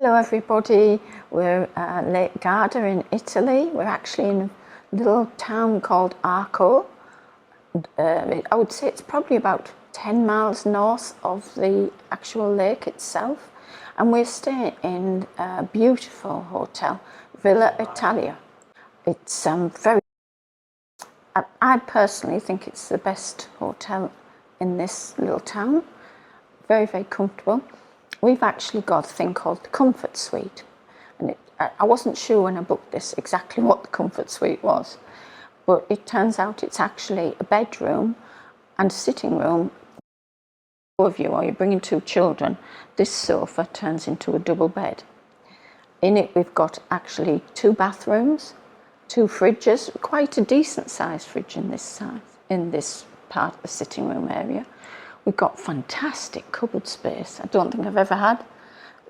Hello everybody, we're at Lake Garda in Italy. We're actually in a little town called Arco. I would say it's probably about 10 miles north of the actual lake itself. And we're staying in a beautiful hotel, Villa Italia. It's I personally think it's the best hotel in this little town. Very, very comfortable. We've actually got a thing called the comfort suite, and I wasn't sure when I booked this exactly what the comfort suite was, but it turns out it's actually a bedroom and a sitting room. Of you, or you're bringing two children, this sofa turns into a double bed. In it we've got actually two bathrooms, two fridges, quite a decent sized fridge in this part of the sitting room area. We've got fantastic cupboard space. I don't think I've ever had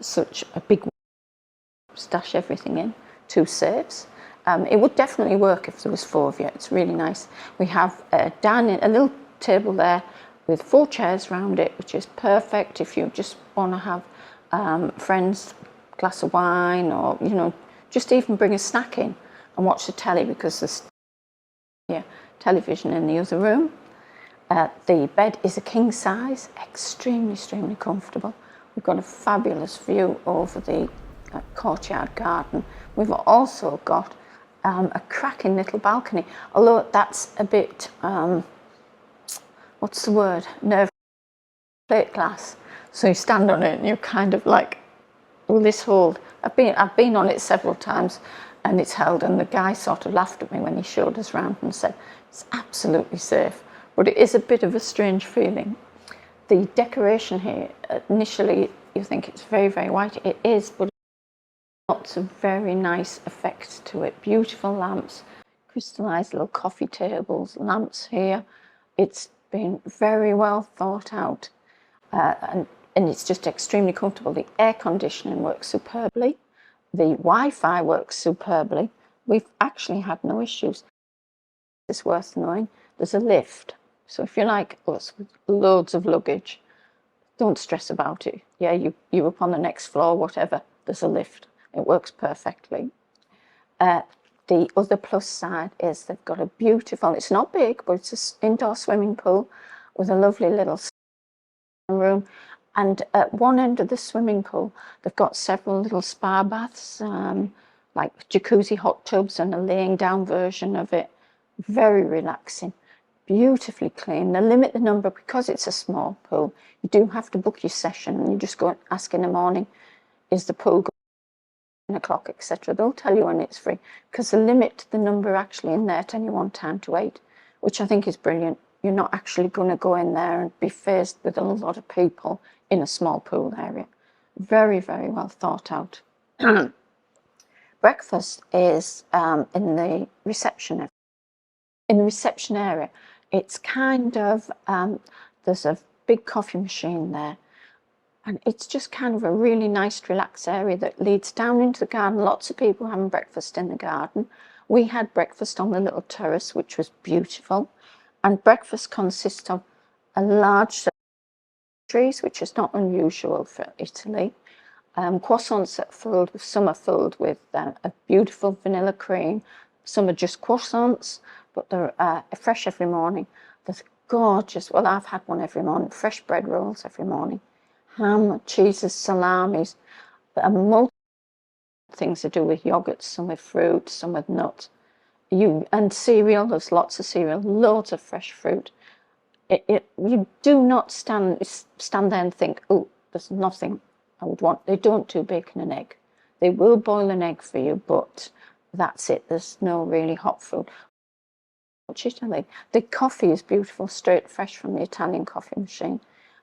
such a big stash everything in. Two safes. It would definitely work if there was four of you. It's really nice. We have a little table there with 4 chairs around it, which is perfect if you just want to have friends, a glass of wine, or just even bring a snack in and watch the telly, because there's television in the other room. The bed is a king size, extremely comfortable. We've got a fabulous view over the courtyard garden. We've also got a cracking little balcony, although that's a bit, what's the word, plate glass. So you stand on it and you're kind of like, will this hold? I've been on it several times and it's held, and the guy sort of laughed at me when he showed us around and said, it's absolutely safe. But it is a bit of a strange feeling. The decoration here, initially you think it's very white. It is, but lots of very nice effects to it. Beautiful lamps, crystallized little coffee tables, lamps here. It's been very well thought out, and it's just extremely comfortable. The air conditioning works superbly. The Wi-Fi works superbly. We've actually had no issues. It's worth knowing. There's a lift. So if you're like us with loads of luggage, don't stress about it. Yeah, you're up on the next floor, whatever, there's a lift. It works perfectly. The other plus side is they've got a beautiful, it's not big, but it's an indoor swimming pool with a lovely little room. And at one end of the swimming pool, they've got several little spa baths, like jacuzzi hot tubs and a laying down version of it. Very relaxing. Beautifully clean. They limit the number because it's a small pool. You do have to book your session, and you just go and ask in the morning, is the pool going 9 o'clock, etc. They'll tell you when it's free, because they limit the number actually in there at any one time to 8, which I think is brilliant. You're not actually going to go in there and be faced with a lot of people in a small pool area. Very well thought out. Breakfast is in the reception area. In the reception area, it's kind of, there's a big coffee machine there, and it's just kind of a really nice relaxed area that leads down into the garden. Lots of people having breakfast in the garden. We had breakfast on the little terrace, which was beautiful, and breakfast consists of a large trees, which is not unusual for Italy. Croissants that some are filled with a beautiful vanilla cream. Some are just croissants, but they're fresh every morning. There's gorgeous, well, I've had one every morning, fresh bread rolls every morning. Ham, cheeses, salamis, multiple things to do with yogurts, some with fruit, some with nuts. And cereal, there's lots of cereal, loads of fresh fruit. You do not stand there and think, oh, there's nothing I would want. They don't do bacon and egg. They will boil an egg for you, but that's it. There's no really hot food. Italy. The coffee is beautiful, straight fresh from the Italian coffee machine.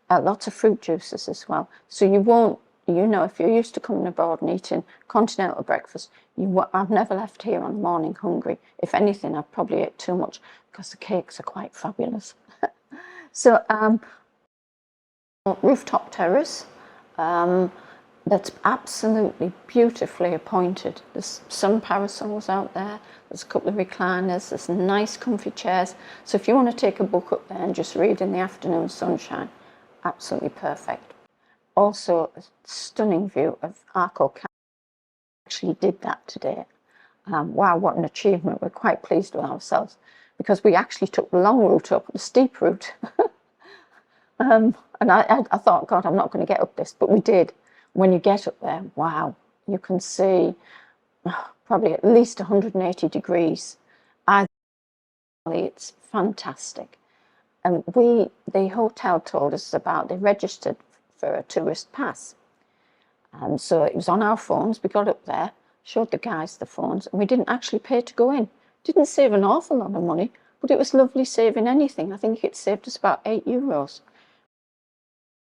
Lots of fruit juices as well. So you won't, if you're used to coming abroad and eating continental breakfast, I've never left here on the morning hungry. If anything, I've probably ate too much, because the cakes are quite fabulous. So rooftop terrace. That's absolutely beautifully appointed. There's some parasols out there, there's a couple of recliners, there's nice comfy chairs. So if you want to take a book up there and just read in the afternoon sunshine, absolutely perfect. also a stunning view of Arco. Actually did that today. Wow, what an achievement. We're quite pleased with ourselves because we actually took the long route up, the steep route. And I thought, God, I'm not going to get up this, but we did. When you get up there, wow, you can see probably at least 180 degrees. It's fantastic. And the hotel told us about, they registered for a tourist pass. So it was on our phones. We got up there, showed the guys the phones, and we didn't actually pay to go in. Didn't save an awful lot of money, but it was lovely saving anything. I think it saved us about €8.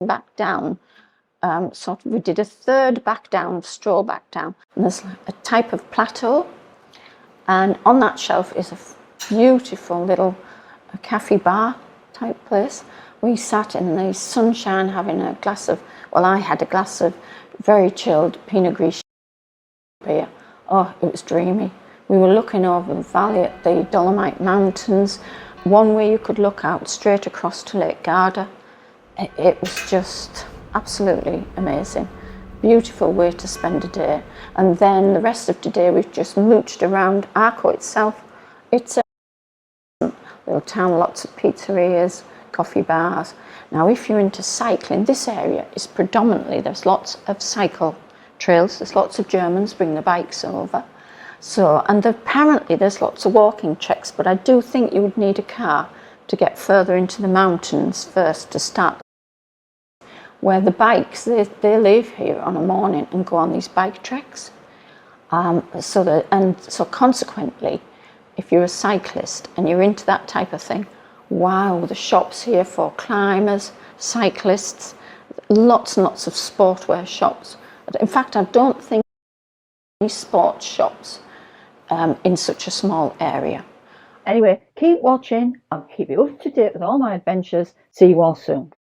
Back down, we did a third back down, stroll back down. And there's a type of plateau, and on that shelf is a beautiful little cafe bar type place. We sat in the sunshine having a glass of, well, I had a glass of very chilled Pinot Grigio beer. Oh, it was dreamy. We were looking over the valley at the Dolomite Mountains, one way you could look out straight across to Lake Garda. It was just absolutely amazing. Beautiful way to spend a day. And then the rest of the day we've just mooched around Arco itself. It's a little town, lots of pizzerias, coffee bars. Now if you're into cycling, this area is predominantly, there's lots of cycle trails. There's lots of Germans bring the bikes over. So, and apparently there's lots of walking treks, but I do think you would need a car to get further into the mountains first to start. Where the bikes, they leave here on a morning and go on these bike treks. So consequently, if you're a cyclist and you're into that type of thing, wow, the shops here for climbers, cyclists, lots and lots of sportwear shops. In fact, I don't think any sports shops in such a small area. Anyway, keep watching. I'll keep you up to date with all my adventures. See you all soon.